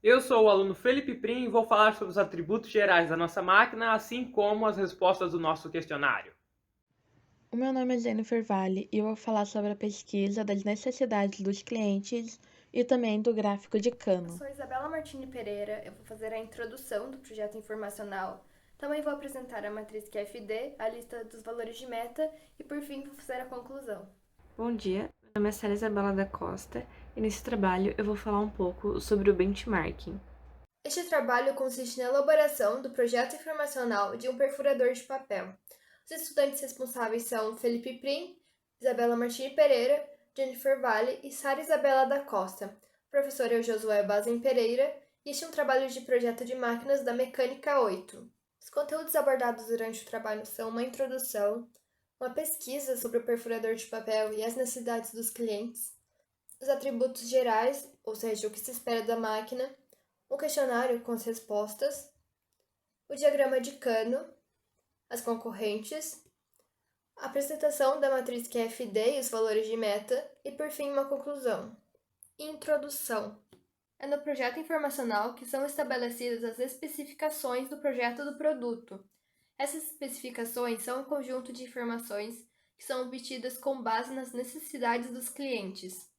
Eu sou o aluno Felipe Prim e vou falar sobre os atributos gerais da nossa máquina, assim como as respostas do nosso questionário. O meu nome é Jennifer Vale e eu vou falar sobre a pesquisa das necessidades dos clientes e também do gráfico de Eu Cano. sou Isabela Martini Pereira, eu vou fazer a introdução do projeto informacional. Também vou apresentar a matriz QFD, a lista dos valores de meta e, por fim, vou fazer a conclusão. Bom dia, meu nome é Célia Isabela da Costa e nesse trabalho eu vou falar um pouco sobre o benchmarking. Este trabalho consiste na elaboração do projeto informacional de um perfurador de papel. Os estudantes responsáveis são Felipe Prim, Isabela Martini Pereira, Jennifer Vale e Sara Isabela da Costa. O professor é o Josué Bazen Pereira e este é um trabalho de projeto de máquinas da Mecânica 8. Os conteúdos abordados durante o trabalho são uma introdução, uma pesquisa sobre o perfurador de papel e as necessidades dos clientes, os atributos gerais, ou seja, o que se espera da máquina, um questionário com as respostas, o diagrama de Cano, as concorrentes, a apresentação da matriz QFD e os valores de meta e, por fim, uma conclusão. Introdução. É no projeto informacional que são estabelecidas as especificações do projeto do produto. Essas especificações são um conjunto de informações que são obtidas com base nas necessidades dos clientes.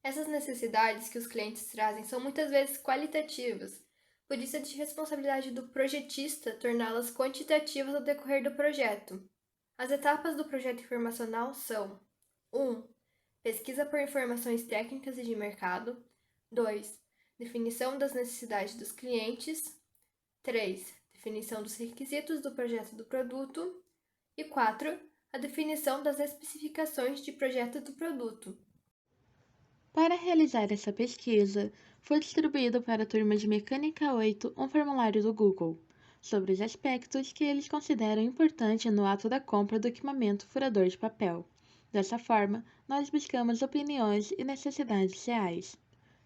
Essas necessidades que os clientes trazem são muitas vezes qualitativas, por isso é de responsabilidade do projetista torná-las quantitativas ao decorrer do projeto. As etapas do projeto informacional são: 1. Pesquisa por informações técnicas e de mercado. 2. Definição das necessidades dos clientes. 3. Definição dos requisitos do projeto do produto. E 4. A definição das especificações de projeto do produto. Para realizar essa pesquisa, foi distribuído para a turma de Mecânica 8 um formulário do Google sobre os aspectos que eles consideram importantes no ato da compra do equipamento furador de papel. Dessa forma, nós buscamos opiniões e necessidades reais.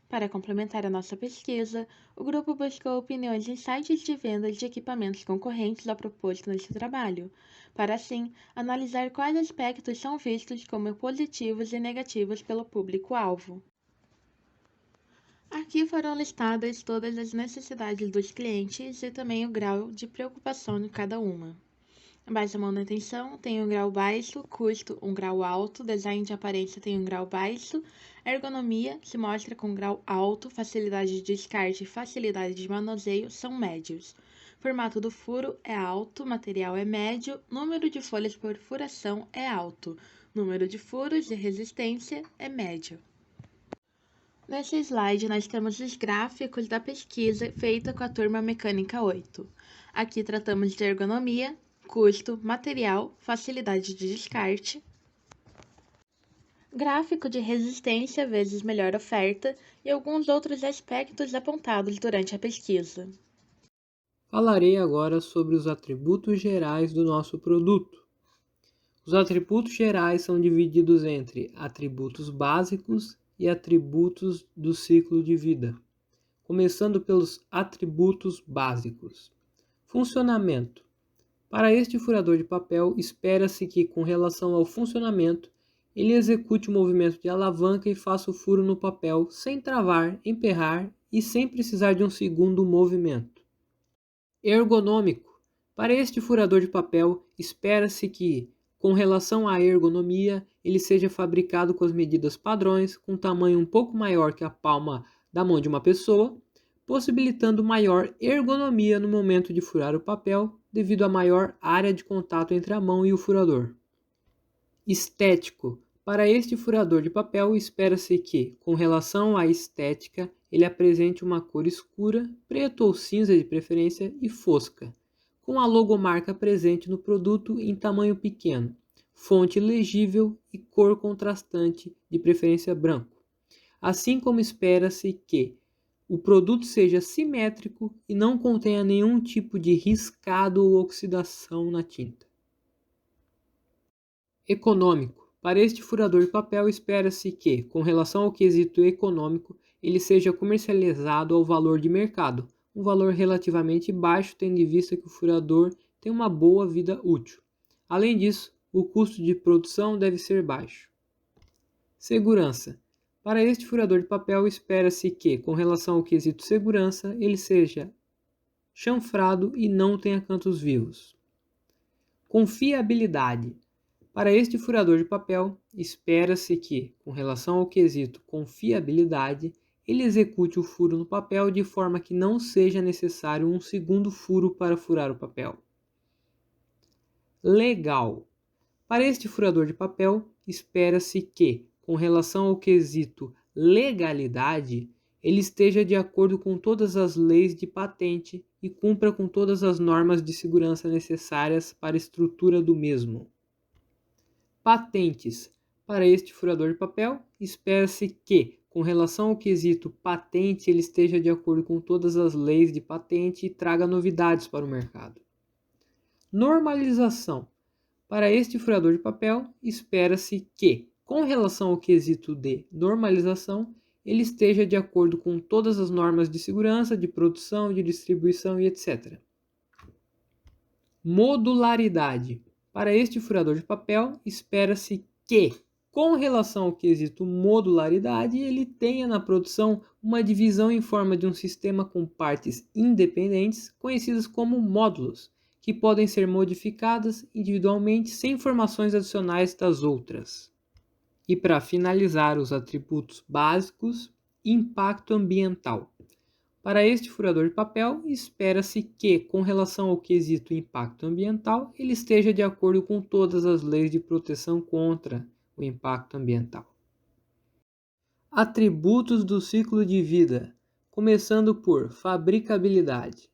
Para complementar a nossa pesquisa, o grupo buscou opiniões em sites de vendas de equipamentos concorrentes ao proposto neste trabalho, para assim analisar quais aspectos são vistos como positivos e negativos pelo público-alvo. Aqui foram listadas todas as necessidades dos clientes e também o grau de preocupação em cada uma. A baixa manutenção tem um grau baixo, custo um grau alto, design de aparência tem um grau baixo, ergonomia se mostra com grau alto, facilidade de descarte e facilidade de manuseio são médios. Formato do furo é alto, material é médio, número de folhas por furação é alto, número de furos de resistência é médio. Nesse slide, nós temos os gráficos da pesquisa feita com a turma Mecânica 8. Aqui tratamos de ergonomia, custo, material, facilidade de descarte, gráfico de resistência vezes melhor oferta e alguns outros aspectos apontados durante a pesquisa. Falarei agora sobre os atributos gerais do nosso produto. Os atributos gerais são divididos entre atributos básicos e atributos do ciclo de vida. Começando pelos atributos básicos. Funcionamento. Para este furador de papel, espera-se que, com relação ao funcionamento, ele execute o movimento de alavanca e faça o furo no papel sem travar, emperrar e sem precisar de um segundo movimento. Ergonômico. Para este furador de papel, espera-se que, com relação à ergonomia, ele seja fabricado com as medidas padrões, com tamanho um pouco maior que a palma da mão de uma pessoa, possibilitando maior ergonomia no momento de furar o papel, devido à maior área de contato entre a mão e o furador. Estético. Para este furador de papel, espera-se que, com relação à estética, ele apresente uma cor escura, preto ou cinza de preferência, e fosca, com a logomarca presente no produto em tamanho pequeno, fonte legível e cor contrastante, de preferência branco. Assim como espera-se que o produto seja simétrico e não contenha nenhum tipo de riscado ou oxidação na tinta. Econômico. Para este furador de papel, espera-se que, com relação ao quesito econômico, ele seja comercializado ao valor de mercado, um valor relativamente baixo, tendo em vista que o furador tem uma boa vida útil. Além disso, o custo de produção deve ser baixo. Segurança. Para este furador de papel, espera-se que, com relação ao quesito segurança, ele seja chanfrado e não tenha cantos vivos. Confiabilidade. Para este furador de papel, espera-se que, com relação ao quesito confiabilidade, ele execute o furo no papel de forma que não seja necessário um segundo furo para furar o papel. Legal. Para este furador de papel, espera-se que, com relação ao quesito legalidade, ele esteja de acordo com todas as leis de patente e cumpra com todas as normas de segurança necessárias para a estrutura do mesmo. Patentes. Para este furador de papel, espera-se que, com relação ao quesito patente, ele esteja de acordo com todas as leis de patente e traga novidades para o mercado. Normalização. Para este furador de papel, espera-se que, com relação ao quesito de normalização, ele esteja de acordo com todas as normas de segurança, de produção, de distribuição e etc. Modularidade. Para este furador de papel, espera-se que, com relação ao quesito modularidade, ele tenha na produção uma divisão em forma de um sistema com partes independentes, conhecidas como módulos, que podem ser modificadas individualmente sem informações adicionais das outras. E para finalizar, os atributos básicos, impacto ambiental. Para este furador de papel, espera-se que, com relação ao quesito impacto ambiental, ele esteja de acordo com todas as leis de proteção contra o impacto ambiental. Atributos do ciclo de vida, começando por fabricabilidade.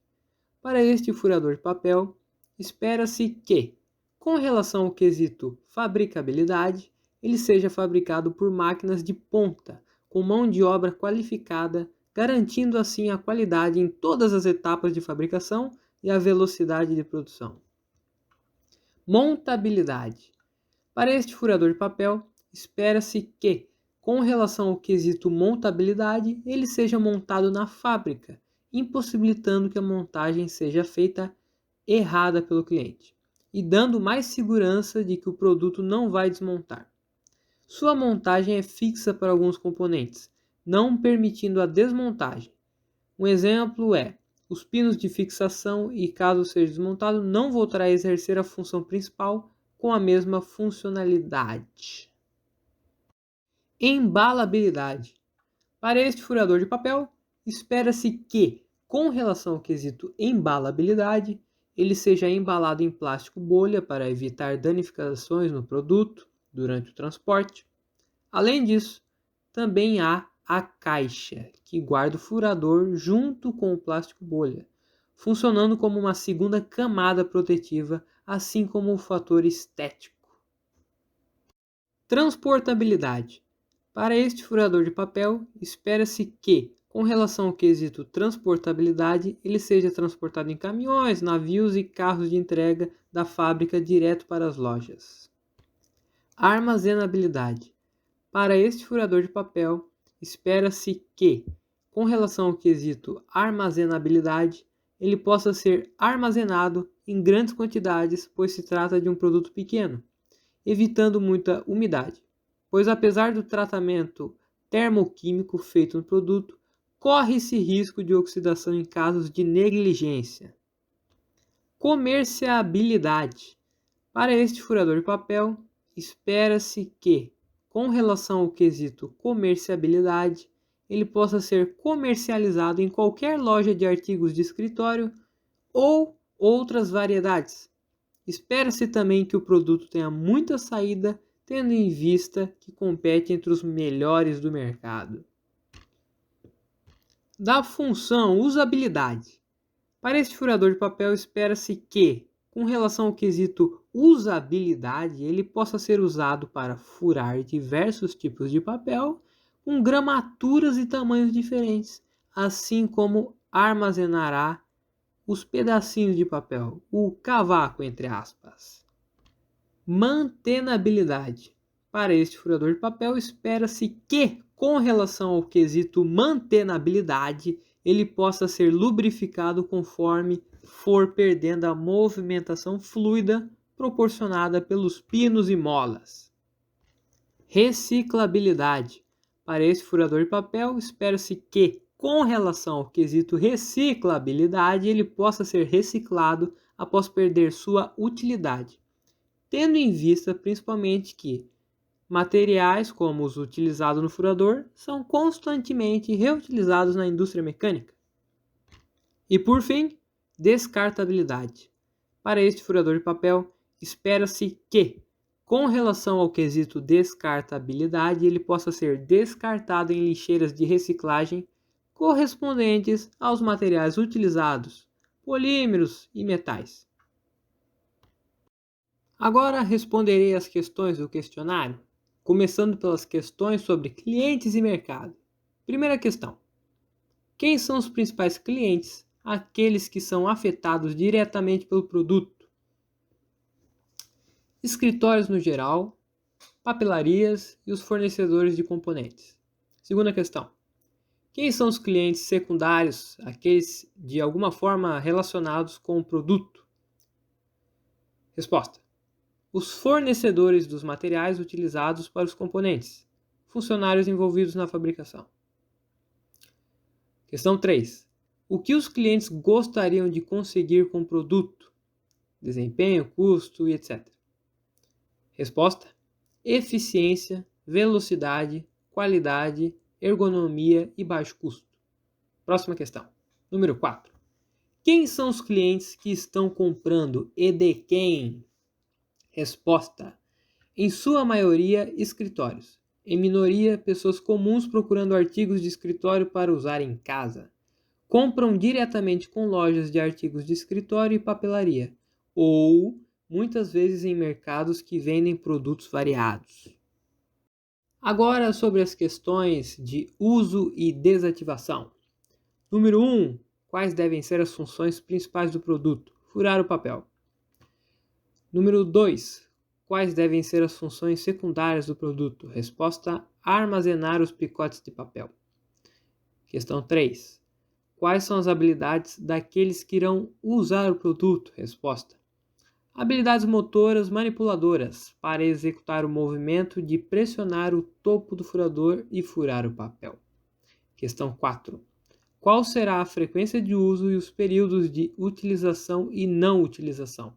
Para este furador de papel, espera-se que, com relação ao quesito fabricabilidade, ele seja fabricado por máquinas de ponta, com mão de obra qualificada, garantindo assim a qualidade em todas as etapas de fabricação e a velocidade de produção. Montabilidade. Para este furador de papel, espera-se que, com relação ao quesito montabilidade, ele seja montado na fábrica, impossibilitando que a montagem seja feita errada pelo cliente, e dando mais segurança de que o produto não vai desmontar. Sua montagem é fixa para alguns componentes, não permitindo a desmontagem. Um exemplo é os pinos de fixação e, caso seja desmontado, não voltará a exercer a função principal com a mesma funcionalidade. Embalabilidade. Para este furador de papel, espera-se que, com relação ao quesito embalabilidade, ele seja embalado em plástico bolha para evitar danificações no produto durante o transporte. Além disso, também há a caixa, que guarda o furador junto com o plástico bolha, funcionando como uma segunda camada protetiva, assim como o fator estético. Transportabilidade. Para este furador de papel, espera-se que, com relação ao quesito transportabilidade, ele seja transportado em caminhões, navios e carros de entrega da fábrica direto para as lojas. Armazenabilidade. Para este furador de papel, espera-se que, com relação ao quesito armazenabilidade, ele possa ser armazenado em grandes quantidades, pois se trata de um produto pequeno, evitando muita umidade, pois apesar do tratamento termoquímico feito no produto, corre-se risco de oxidação em casos de negligência. Comerciabilidade. Para este furador de papel, espera-se que, com relação ao quesito comerciabilidade, ele possa ser comercializado em qualquer loja de artigos de escritório ou outras variedades. Espera-se também que o produto tenha muita saída, tendo em vista que compete entre os melhores do mercado. Da função usabilidade. Para este furador de papel, espera-se que, com relação ao quesito usabilidade, ele possa ser usado para furar diversos tipos de papel com gramaturas e tamanhos diferentes, assim como armazenará os pedacinhos de papel, o cavaco entre aspas. Mantenabilidade. Para este furador de papel, espera-se que, com relação ao quesito mantenabilidade, ele possa ser lubrificado conforme for perdendo a movimentação fluida proporcionada pelos pinos e molas. Reciclabilidade. Para esse furador de papel, espera-se que, com relação ao quesito reciclabilidade, ele possa ser reciclado após perder sua utilidade, tendo em vista principalmente que materiais como os utilizados no furador são constantemente reutilizados na indústria mecânica. E por fim, descartabilidade. Para este furador de papel, espera-se que, com relação ao quesito descartabilidade, ele possa ser descartado em lixeiras de reciclagem correspondentes aos materiais utilizados, polímeros e metais. Agora responderei às questões do questionário, começando pelas questões sobre clientes e mercado. Primeira questão: quem são os principais clientes, aqueles que são afetados diretamente pelo produto? Escritórios no geral, papelarias e os fornecedores de componentes. Segunda questão: quem são os clientes secundários, aqueles de alguma forma relacionados com o produto? Resposta: os fornecedores dos materiais utilizados para os componentes, funcionários envolvidos na fabricação. Questão 3. O que os clientes gostariam de conseguir com o produto? Desempenho, custo e etc. Resposta: eficiência, velocidade, qualidade, ergonomia e baixo custo. Próxima questão. Número 4. Quem são os clientes que estão comprando e de quem? Resposta: em sua maioria, escritórios. Em minoria, pessoas comuns procurando artigos de escritório para usar em casa. Compram diretamente com lojas de artigos de escritório e papelaria, ou muitas vezes em mercados que vendem produtos variados. Agora sobre as questões de uso e desativação. Número 1. Quais devem ser as funções principais do produto? Furar o papel. Número 2. Quais devem ser as funções secundárias do produto? Resposta: armazenar os picotes de papel. Questão 3. Quais são as habilidades daqueles que irão usar o produto? Resposta: habilidades motoras manipuladoras para executar o movimento de pressionar o topo do furador e furar o papel. Questão 4. Qual será a frequência de uso e os períodos de utilização e não utilização?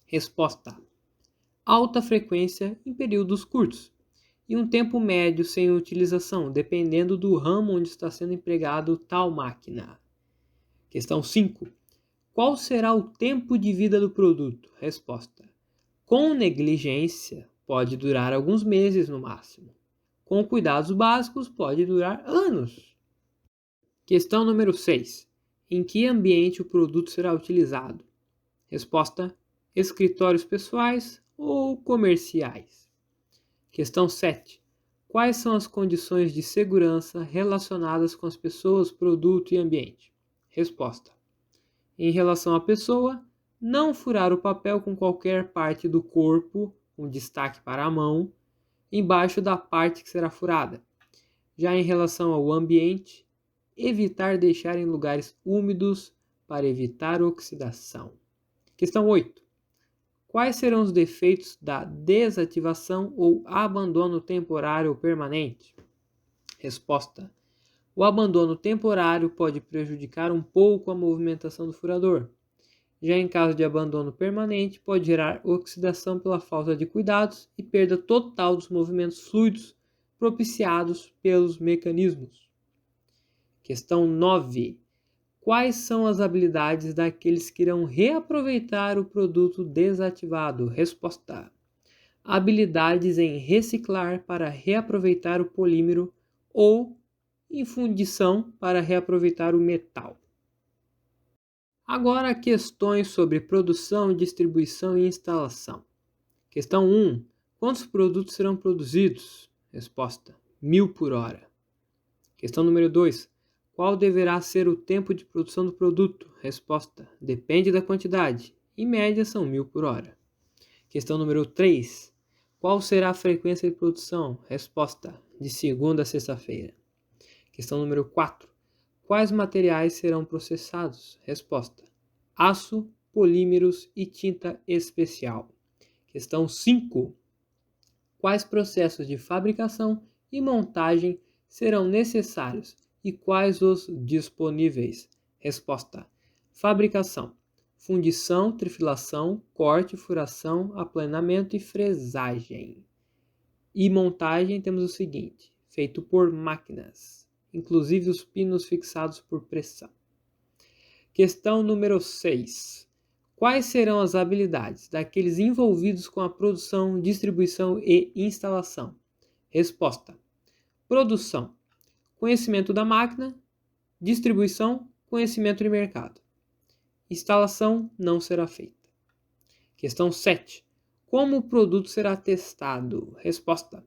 Resposta: alta frequência em períodos curtos e um tempo médio sem utilização, dependendo do ramo onde está sendo empregado tal máquina. Questão 5. Qual será o tempo de vida do produto? Resposta: com negligência, pode durar alguns meses no máximo. Com cuidados básicos, pode durar anos. Questão número 6. Em que ambiente o produto será utilizado? Resposta: escritórios pessoais ou comerciais. Questão 7. Quais são as condições de segurança relacionadas com as pessoas, produto e ambiente? Resposta: em relação à pessoa, não furar o papel com qualquer parte do corpo, com destaque para a mão, embaixo da parte que será furada. Já em relação ao ambiente, evitar deixar em lugares úmidos para evitar oxidação. Questão 8. Quais serão os defeitos da desativação ou abandono temporário ou permanente? Resposta: o abandono temporário pode prejudicar um pouco a movimentação do furador. Já em caso de abandono permanente, pode gerar oxidação pela falta de cuidados e perda total dos movimentos fluidos propiciados pelos mecanismos. Questão 9. Quais são as habilidades daqueles que irão reaproveitar o produto desativado? Resposta: habilidades em reciclar para reaproveitar o polímero ou em fundição para reaproveitar o metal. Agora questões sobre produção, distribuição e instalação. Questão 1. Quantos produtos serão produzidos? Resposta: 1000 por hora. Questão número 2. Qual deverá ser o tempo de produção do produto? Resposta: depende da quantidade. Em média, são 1000 por hora. Questão número 3. Qual será a frequência de produção? Resposta: de segunda a sexta-feira. Questão número 4. Quais materiais serão processados? Resposta: aço, polímeros e tinta especial. Questão 5. Quais processos de fabricação e montagem serão necessários e quais os disponíveis? Resposta: fabricação, fundição, trifilação, corte, furação, aplanamento e fresagem. E montagem temos o seguinte: feito por máquinas, inclusive os pinos fixados por pressão. Questão número 6. Quais serão as habilidades daqueles envolvidos com a produção, distribuição e instalação? Resposta: produção, conhecimento da máquina; distribuição, conhecimento de mercado; instalação não será feita. Questão 7. Como o produto será testado? Resposta: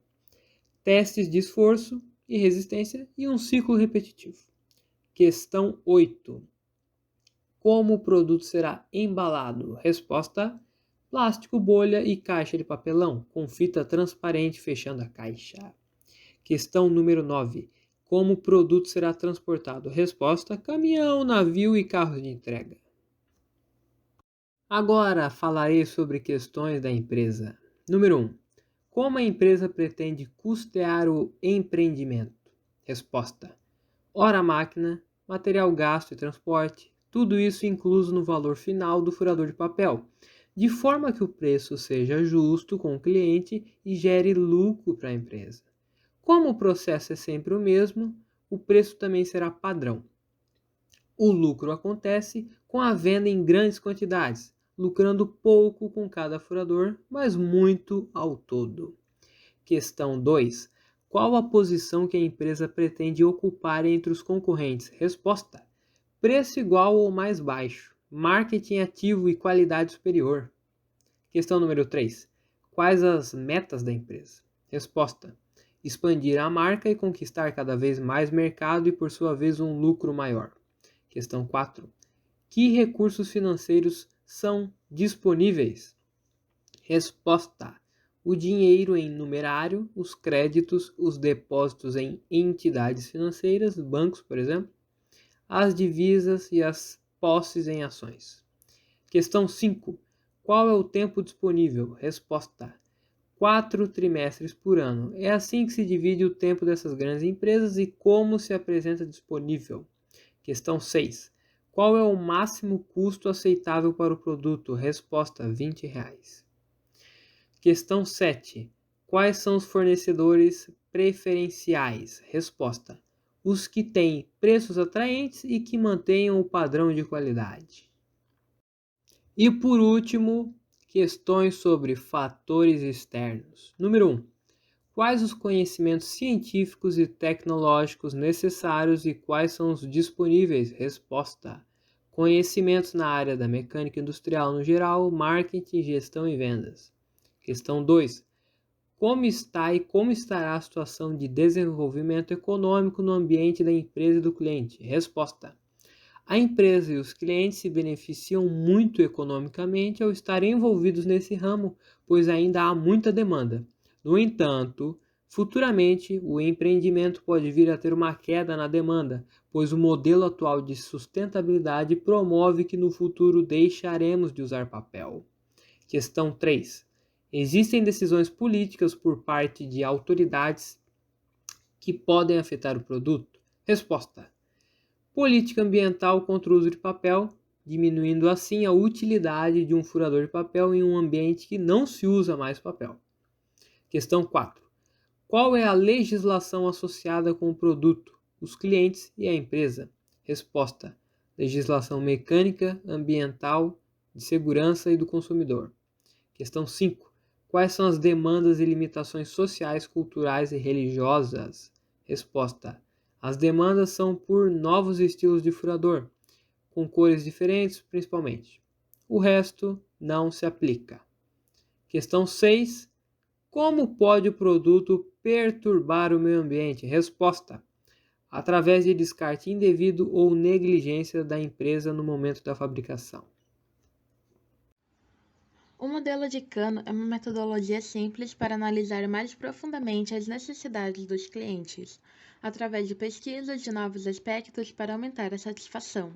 testes de esforço e resistência e um ciclo repetitivo. Questão 8. Como o produto será embalado? Resposta: plástico, bolha e caixa de papelão, com fita transparente fechando a caixa. Questão número 9. Como o produto será transportado? Resposta: caminhão, navio e carros de entrega. Agora falarei sobre questões da empresa. Número 1. Como a empresa pretende custear o empreendimento? Resposta: hora máquina, material gasto e transporte, tudo isso incluso no valor final do furador de papel, de forma que o preço seja justo com o cliente e gere lucro para a empresa. Como o processo é sempre o mesmo, o preço também será padrão. O lucro acontece com a venda em grandes quantidades, lucrando pouco com cada furador, mas muito ao todo. Questão 2. Qual a posição que a empresa pretende ocupar entre os concorrentes? Resposta: preço igual ou mais baixo, marketing ativo e qualidade superior. Questão número 3. Quais as metas da empresa? Resposta: expandir a marca e conquistar cada vez mais mercado e, por sua vez, um lucro maior. Questão 4. Que recursos financeiros são disponíveis? Resposta: o dinheiro em numerário, os créditos, os depósitos em entidades financeiras, bancos, por exemplo, as divisas e as posses em ações. Questão 5. Qual é o tempo disponível? Resposta: 4 trimestres por ano. É assim que se divide o tempo dessas grandes empresas e como se apresenta disponível. Questão 6. Qual é o máximo custo aceitável para o produto? Resposta: R$20. Questão 7. Quais são os fornecedores preferenciais? Resposta: os que têm preços atraentes e que mantenham o padrão de qualidade. E por último, questões sobre fatores externos. Número 1. Quais os conhecimentos científicos e tecnológicos necessários e quais são os disponíveis? Resposta: conhecimentos na área da mecânica industrial no geral, marketing, gestão e vendas. Questão 2. Como está e como estará a situação de desenvolvimento econômico no ambiente da empresa e do cliente? Resposta: a empresa e os clientes se beneficiam muito economicamente ao estarem envolvidos nesse ramo, pois ainda há muita demanda. No entanto, futuramente o empreendimento pode vir a ter uma queda na demanda, pois o modelo atual de sustentabilidade promove que no futuro deixaremos de usar papel. Questão 3. Existem decisões políticas por parte de autoridades que podem afetar o produto? Resposta: política ambiental contra o uso de papel, diminuindo assim a utilidade de um furador de papel em um ambiente que não se usa mais papel. Questão 4. Qual é a legislação associada com o produto, os clientes e a empresa? Resposta: legislação mecânica, ambiental, de segurança e do consumidor. Questão 5. Quais são as demandas e limitações sociais, culturais e religiosas? Resposta: as demandas são por novos estilos de furador, com cores diferentes principalmente. O resto não se aplica. Questão 6. Como pode o produto perturbar o meio ambiente? Resposta: através de descarte indevido ou negligência da empresa no momento da fabricação. O modelo de Kano é uma metodologia simples para analisar mais profundamente as necessidades dos clientes, através de pesquisa de novos aspectos para aumentar a satisfação,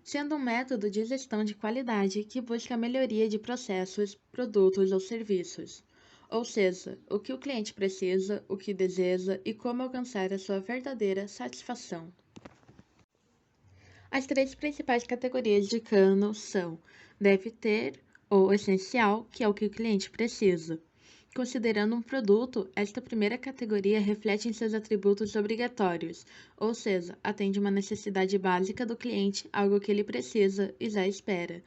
sendo um método de gestão de qualidade que busca a melhoria de processos, produtos ou serviços. ou seja, o que o cliente precisa, o que deseja e como alcançar a sua verdadeira satisfação. As três principais categorias de cano são deve ter ou essencial, que é o que o cliente precisa. Considerando um produto, esta primeira categoria reflete em seus atributos obrigatórios, ou seja, atende uma necessidade básica do cliente, algo que ele precisa e já espera.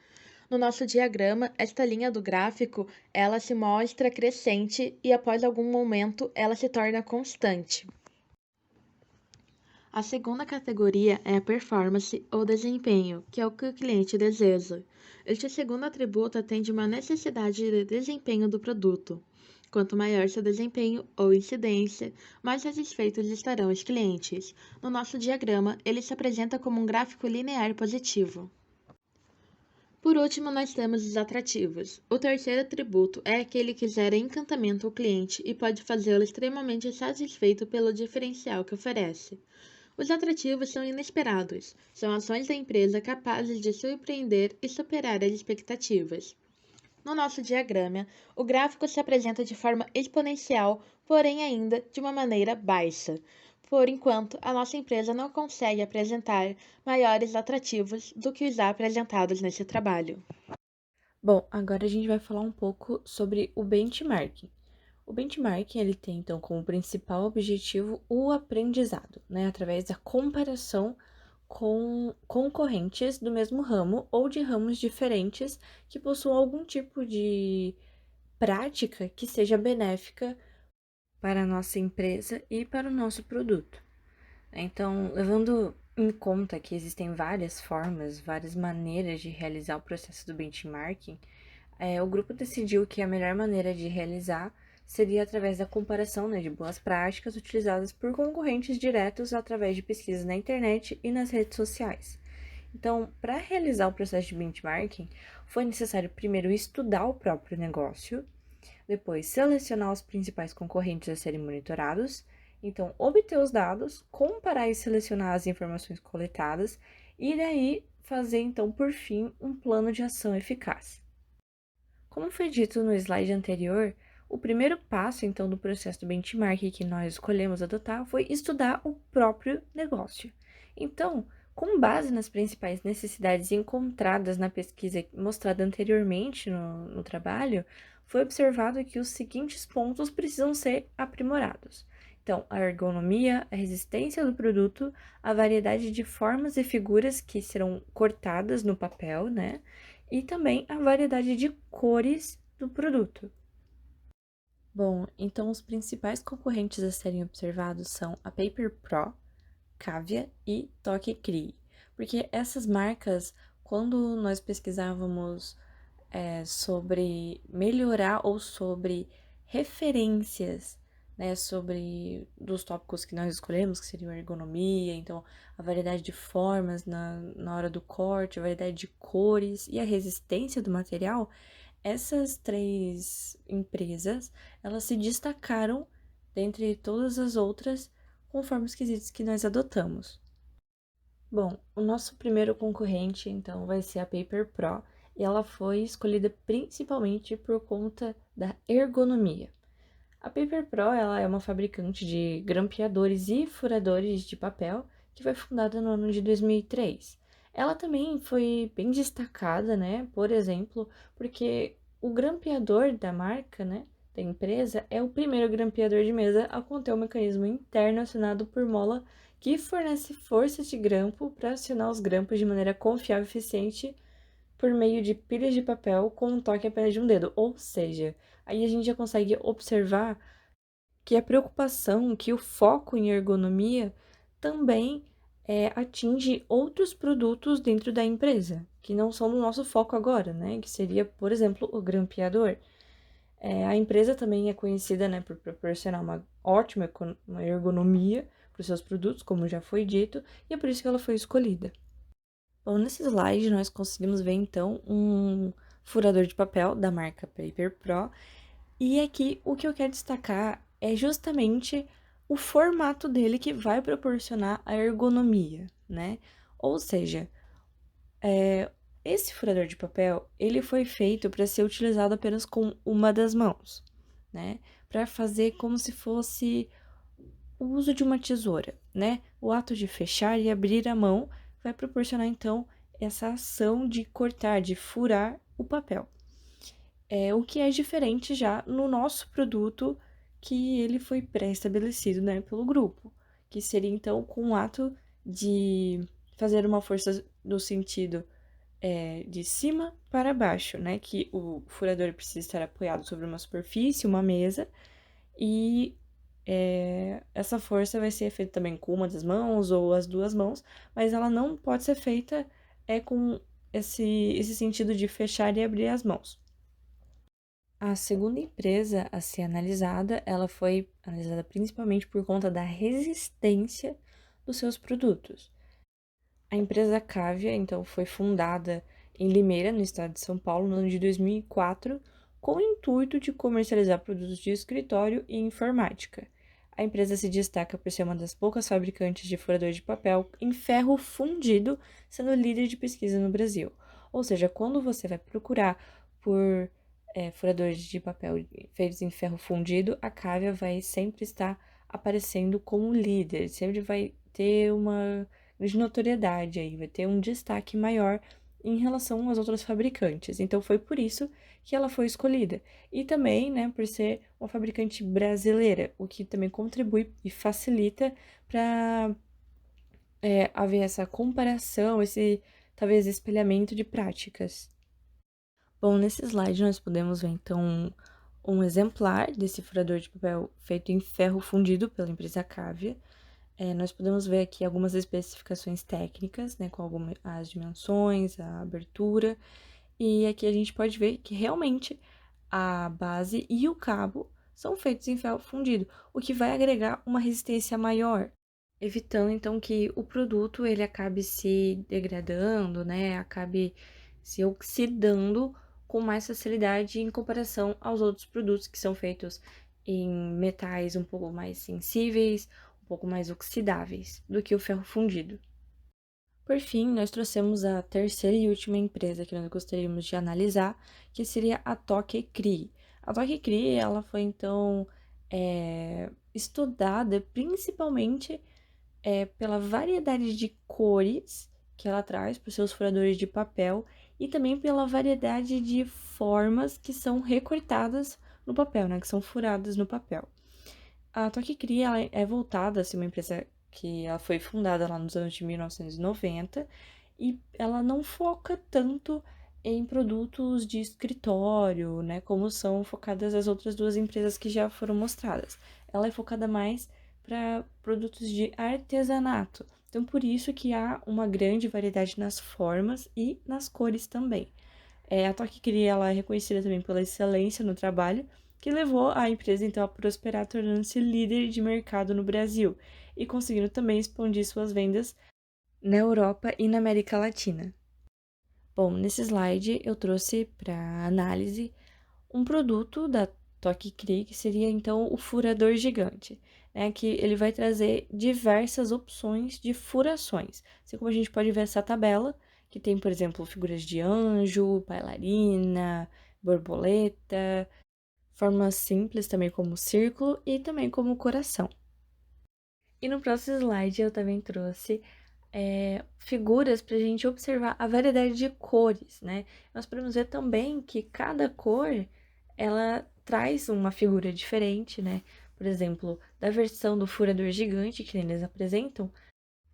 No nosso diagrama, esta linha do gráfico, ela se mostra crescente e após algum momento ela se torna constante. A segunda categoria é a performance ou desempenho, que é o que o cliente deseja. Este segundo atributo atende uma necessidade de desempenho do produto. Quanto maior seu desempenho ou incidência, mais satisfeitos estarão os clientes. No nosso diagrama, ele se apresenta como um gráfico linear positivo. Por último, nós temos os atrativos. O terceiro atributo é aquele que gera encantamento ao cliente e pode fazê-lo extremamente satisfeito pelo diferencial que oferece. Os atrativos são inesperados, são ações da empresa capazes de surpreender e superar as expectativas. No nosso diagrama, o gráfico se apresenta de forma exponencial, porém ainda de uma maneira baixa. Por enquanto, a nossa empresa não consegue apresentar maiores atrativos do que os já apresentados nesse trabalho. Bom, agora a gente vai falar um pouco sobre o benchmarking. O benchmarking, ele tem, então, como principal objetivo o aprendizado, né? Através da comparação com concorrentes do mesmo ramo ou de ramos diferentes que possuam algum tipo de prática que seja benéfica para a nossa empresa e para o nosso produto. Então, levando em conta que existem várias formas, várias maneiras de realizar o processo do benchmarking, o grupo decidiu que a melhor maneira de realizar seria através da comparação, né, de boas práticas utilizadas por concorrentes diretos através de pesquisas na internet e nas redes sociais. Então, para realizar o processo de benchmarking, foi necessário primeiro estudar o próprio negócio, depois selecionar os principais concorrentes a serem monitorados, então obter os dados, comparar e selecionar as informações coletadas e daí fazer então por fim um plano de ação eficaz. Como foi dito no slide anterior, o primeiro passo então do processo do benchmarking que nós escolhemos adotar foi estudar o próprio negócio. Então, com base nas principais necessidades encontradas na pesquisa mostrada anteriormente no trabalho, foi observado que os seguintes pontos precisam ser aprimorados. Então, a ergonomia, a resistência do produto, a variedade de formas e figuras que serão cortadas no papel, né? E também a variedade de cores do produto. Bom, então os principais concorrentes a serem observados são a Paper Pro, Cavia e Toque Crie, porque essas marcas, quando nós pesquisávamos sobre melhorar ou sobre referências, né, sobre dos tópicos que nós escolhemos, que seriam a ergonomia, então a variedade de formas na hora do corte, a variedade de cores e a resistência do material, essas três empresas, elas se destacaram dentre todas as outras conforme os quesitos que nós adotamos. Bom, o nosso primeiro concorrente, então, vai ser a Paper Pro, e ela foi escolhida principalmente por conta da ergonomia. A Paper Pro, ela é uma fabricante de grampeadores e furadores de papel que foi fundada no ano de 2003. Ela também foi bem destacada, né, por exemplo, porque o grampeador da marca, né, da empresa, é o primeiro grampeador de mesa a conter um mecanismo interno acionado por mola que fornece força de grampo para acionar os grampos de maneira confiável e eficiente por meio de pilhas de papel com um toque apenas de um dedo. Ou seja, aí a gente já consegue observar que a preocupação, que o foco em ergonomia também atinge outros produtos dentro da empresa, que não são do nosso foco agora, né? Que seria, por exemplo, o grampeador. A empresa também é conhecida, né, por proporcionar uma ótima uma ergonomia para os seus produtos, como já foi dito, e é por isso que ela foi escolhida. Bom, nesse slide nós conseguimos ver então um furador de papel da marca Paper Pro, e aqui o que eu quero destacar é justamente o formato dele que vai proporcionar a ergonomia, né? Ou seja, esse furador de papel, ele foi feito para ser utilizado apenas com uma das mãos. né, para fazer como se fosse o uso de uma tesoura, né? O ato de fechar e abrir a mão vai proporcionar, então, essa ação de cortar, de furar o papel. O que é diferente já no nosso produto, que ele foi pré-estabelecido, né, pelo grupo, que seria, então, com o ato de fazer uma força no sentido de cima para baixo, né, que o furador precisa estar apoiado sobre uma superfície, uma mesa, e essa força vai ser feita também com uma das mãos ou as duas mãos, mas ela não pode ser feita com esse sentido de fechar e abrir as mãos. A segunda empresa a ser analisada, ela foi analisada principalmente por conta da resistência dos seus produtos. A empresa Cavia, então, foi fundada em Limeira, no estado de São Paulo, no ano de 2004, com o intuito de comercializar produtos de escritório e informática. A empresa se destaca por ser uma das poucas fabricantes de furador de papel em ferro fundido, sendo líder de pesquisa no Brasil. Ou seja, quando você vai procurar por furadores de papel feitos em ferro fundido, a Cavia vai sempre estar aparecendo como líder, sempre vai ter uma grande notoriedade aí, vai ter um destaque maior em relação às outras fabricantes. Então foi por isso que ela foi escolhida. E também, né, por ser uma fabricante brasileira, o que também contribui e facilita para haver essa comparação, esse talvez espelhamento de práticas. Bom, nesse slide nós podemos ver então um exemplar desse furador de papel feito em ferro fundido pela empresa Cavia. Nós podemos ver aqui algumas especificações técnicas, né, com as dimensões, a abertura, e aqui a gente pode ver que realmente a base e o cabo são feitos em ferro fundido, o que vai agregar uma resistência maior, evitando então que o produto ele acabe se degradando, né, acabe se oxidando com mais facilidade em comparação aos outros produtos que são feitos em metais um pouco mais sensíveis, um pouco mais oxidáveis do que o ferro fundido. Por fim, nós trouxemos a terceira e última empresa que nós gostaríamos de analisar, que seria a Toque Cri. A Toque Cri, ela foi então estudada principalmente pela variedade de cores que ela traz para os seus furadores de papel e também pela variedade de formas que são recortadas no papel, né, que são furadas no papel. A Toque Cria ela é voltada a ser uma empresa que ela foi fundada lá nos anos de 1990 e ela não foca tanto em produtos de escritório, né, como são focadas as outras duas empresas que já foram mostradas. Ela é focada mais para produtos de artesanato. Então, por isso que há uma grande variedade nas formas e nas cores também. A Toque Cria ela é reconhecida também pela excelência no trabalho, que levou a empresa então a prosperar, tornando-se líder de mercado no Brasil e conseguindo também expandir suas vendas na Europa e na América Latina. Bom, nesse slide eu trouxe para análise um produto da Toque Cri, que seria então o furador gigante, né? Que ele vai trazer diversas opções de furações. Assim como a gente pode ver essa tabela, que tem, por exemplo, figuras de anjo, bailarina, borboleta, formas simples também como círculo e também como coração. E no próximo slide eu também trouxe figuras para a gente observar a variedade de cores, né? Nós podemos ver também que cada cor, ela traz uma figura diferente, né? Por exemplo, da versão do furador gigante que eles apresentam,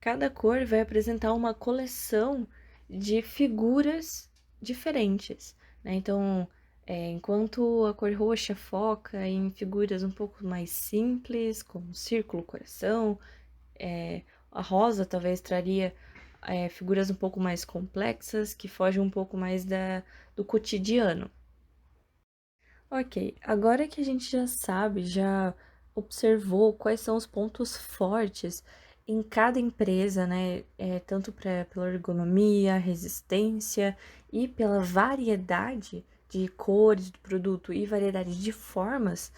cada cor vai apresentar uma coleção de figuras diferentes, né? Então, enquanto a cor roxa foca em figuras um pouco mais simples, como círculo, coração, a rosa talvez traria figuras um pouco mais complexas, que fogem um pouco mais do cotidiano. Ok, agora que a gente já sabe, já observou quais são os pontos fortes em cada empresa, né? Tanto pela ergonomia, resistência e pela variedade de cores do produto e variedade de formas,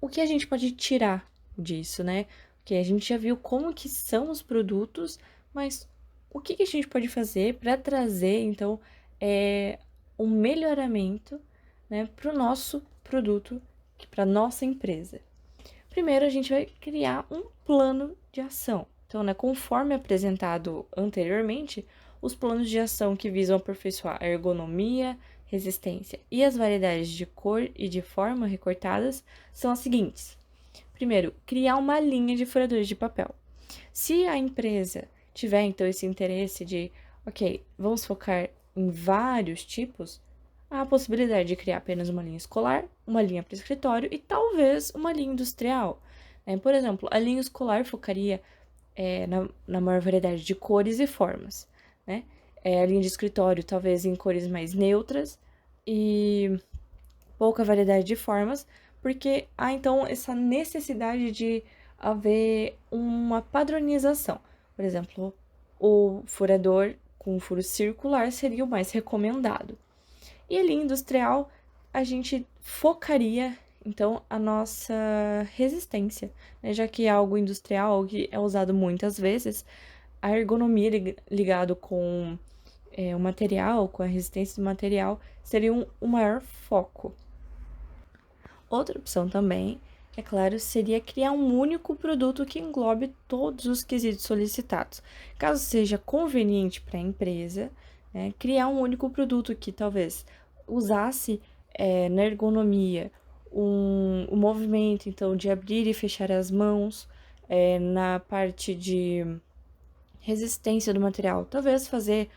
o que a gente pode tirar disso, né? Porque a gente já viu como que são os produtos, mas o que a gente pode fazer para trazer, então, um melhoramento, né, para o nosso produto, para nossa empresa? Primeiro, a gente vai criar um plano de ação. Então, né, conforme apresentado anteriormente, os planos de ação que visam aperfeiçoar a ergonomia, resistência e as variedades de cor e de forma recortadas são as seguintes. Primeiro, criar uma linha de furadores de papel. Se a empresa tiver, então, esse interesse de, ok, vamos focar em vários tipos, há a possibilidade de criar apenas uma linha escolar, uma linha para escritório e talvez uma linha industrial. Por exemplo, a linha escolar focaria na maior variedade de cores e formas, né? A linha de escritório talvez em cores mais neutras e pouca variedade de formas, porque há então essa necessidade de haver uma padronização. Por exemplo, o furador com furo circular seria o mais recomendado. E a linha industrial, a gente focaria, então, a nossa resistência, né? Já que é algo industrial, que é usado muitas vezes, a ergonomia ligado com o material, com a resistência do material, seria o maior foco. Outra opção também, é claro, seria criar um único produto que englobe todos os quesitos solicitados. Caso seja conveniente para a empresa, criar um único produto que talvez usasse na ergonomia o movimento, então, de abrir e fechar as mãos, na parte de resistência do material, talvez fazer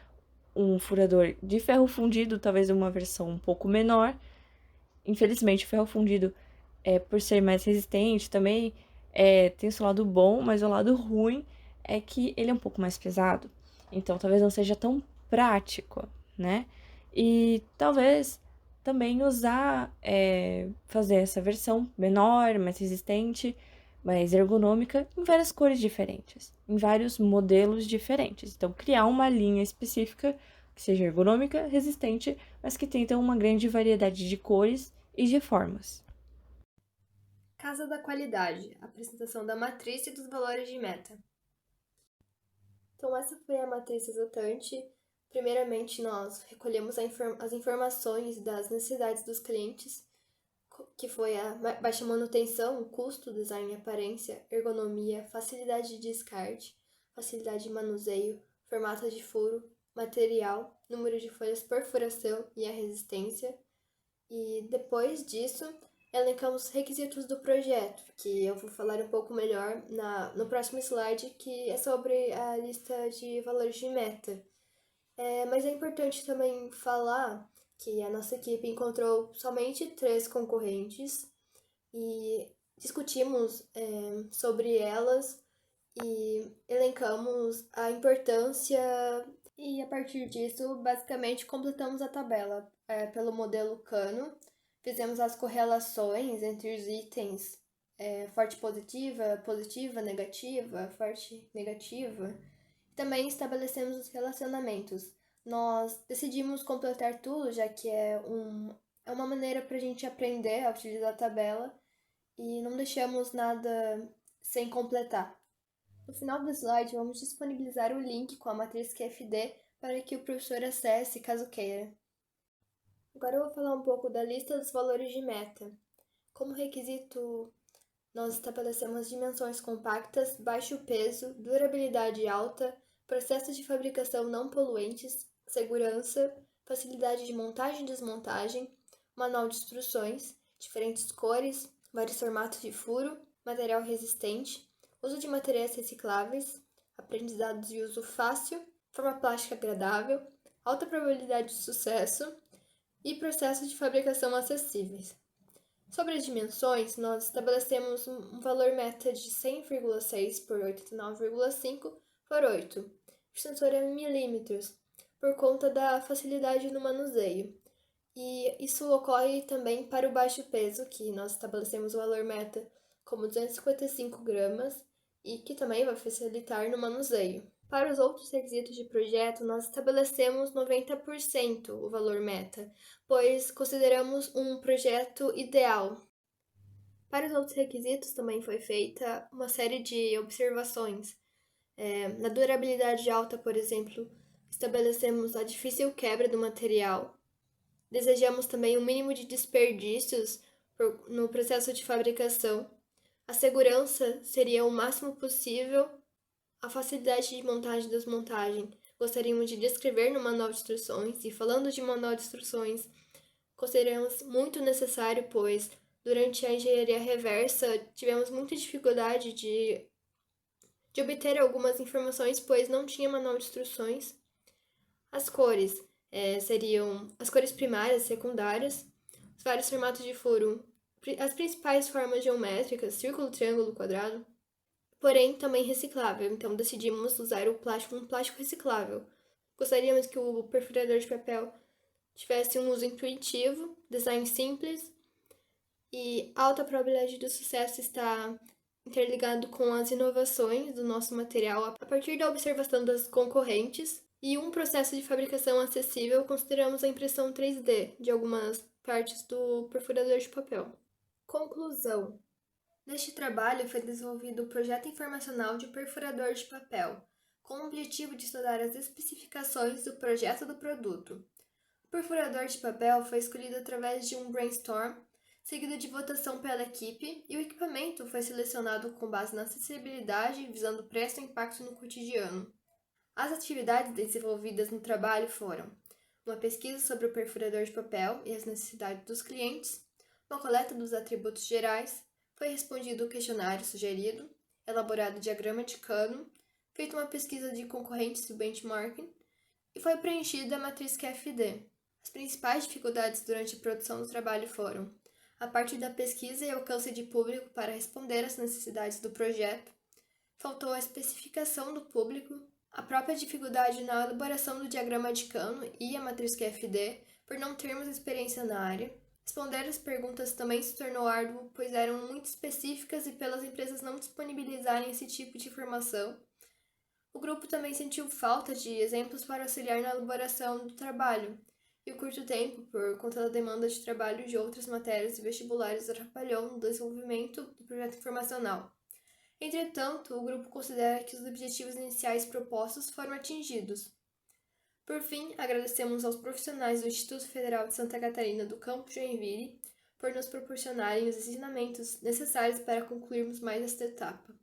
um furador de ferro fundido, talvez uma versão um pouco menor. Infelizmente, o ferro fundido, por ser mais resistente também, tem o seu lado bom, mas o lado ruim é que ele é um pouco mais pesado. Então, talvez não seja tão prático, né? E talvez também fazer essa versão menor, mais resistente, mais ergonômica, em várias cores diferentes, em vários modelos diferentes. Então, criar uma linha específica que seja ergonômica, resistente, mas que tenha então uma grande variedade de cores e de formas. Casa da qualidade, apresentação da matriz e dos valores de meta. Então, essa foi a matriz resultante. Primeiramente, nós recolhemos as informações das necessidades dos clientes, que foi a baixa manutenção, custo, design e aparência, ergonomia, facilidade de descarte, facilidade de manuseio, formato de furo, material, número de folhas por furação e a resistência. E depois disso, elencamos os requisitos do projeto, que eu vou falar um pouco melhor no próximo slide, que é sobre a lista de valores de meta. Mas é importante também falar que a nossa equipe encontrou somente 3 concorrentes e discutimos sobre elas e elencamos a importância e, a partir disso, basicamente completamos a tabela pelo modelo Kano, fizemos as correlações entre os itens forte positiva, positiva, negativa, forte negativa. Também estabelecemos os relacionamentos. Nós decidimos completar tudo, já que é uma maneira para a gente aprender a utilizar a tabela e não deixamos nada sem completar. No final do slide, vamos disponibilizar o link com a matriz QFD para que o professor acesse caso queira. Agora eu vou falar um pouco da lista dos valores de meta. Como requisito, nós estabelecemos dimensões compactas, baixo peso, durabilidade alta, processos de fabricação não poluentes, segurança, facilidade de montagem e desmontagem, manual de instruções, diferentes cores, vários formatos de furo, material resistente, uso de materiais recicláveis, aprendizados de uso fácil, forma plástica agradável, alta probabilidade de sucesso e processos de fabricação acessíveis. Sobre as dimensões, nós estabelecemos um valor meta de 100,6 por 89,5 por 8. O extensor é em milímetros, por conta da facilidade no manuseio. E isso ocorre também para o baixo peso, que nós estabelecemos o valor meta como 255 gramas e que também vai facilitar no manuseio. Para os outros requisitos de projeto, nós estabelecemos 90% o valor meta, pois consideramos um projeto ideal. Para os outros requisitos também foi feita uma série de observações. Na durabilidade alta, por exemplo, estabelecemos a difícil quebra do material. Desejamos também um mínimo de desperdícios, no processo de fabricação. A segurança seria o máximo possível. A facilidade de montagem e desmontagem gostaríamos de descrever no manual de instruções. E falando de manual de instruções, consideramos muito necessário, pois durante a engenharia reversa tivemos muita dificuldade de obter algumas informações, pois não tinha manual de instruções. As cores seriam as cores primárias, secundárias, os vários formatos de furo, as principais formas geométricas, círculo, triângulo, quadrado, porém também reciclável, então decidimos usar um plástico reciclável. Gostaríamos que o perfurador de papel tivesse um uso intuitivo, design simples e alta probabilidade de sucesso está interligado com as inovações do nosso material a partir da observação das concorrentes e um processo de fabricação acessível. Consideramos a impressão 3D de algumas partes do perfurador de papel. Conclusão. Neste trabalho foi desenvolvido o projeto informacional de perfurador de papel, com o objetivo de estudar as especificações do projeto do produto. O perfurador de papel foi escolhido através de um brainstorm, seguido de votação pela equipe, e o equipamento foi selecionado com base na acessibilidade, visando preço e impacto no cotidiano. As atividades desenvolvidas no trabalho foram uma pesquisa sobre o perfurador de papel e as necessidades dos clientes, uma coleta dos atributos gerais, foi respondido o questionário sugerido, elaborado o diagrama de cano, feita uma pesquisa de concorrentes do benchmarking e foi preenchida a matriz QFD. As principais dificuldades durante a produção do trabalho foram a parte da pesquisa e alcance de público para responder às necessidades do projeto, faltou a especificação do público, a própria dificuldade na elaboração do diagrama de cano e a matriz QFD, por não termos experiência na área. Responder as perguntas também se tornou árduo, pois eram muito específicas e pelas empresas não disponibilizarem esse tipo de informação. O grupo também sentiu falta de exemplos para auxiliar na elaboração do trabalho, e o curto tempo, por conta da demanda de trabalho de outras matérias e vestibulares, atrapalhou no desenvolvimento do projeto informacional. Entretanto, o grupo considera que os objetivos iniciais propostos foram atingidos. Por fim, agradecemos aos profissionais do Instituto Federal de Santa Catarina do Campus Joinville por nos proporcionarem os ensinamentos necessários para concluirmos mais esta etapa.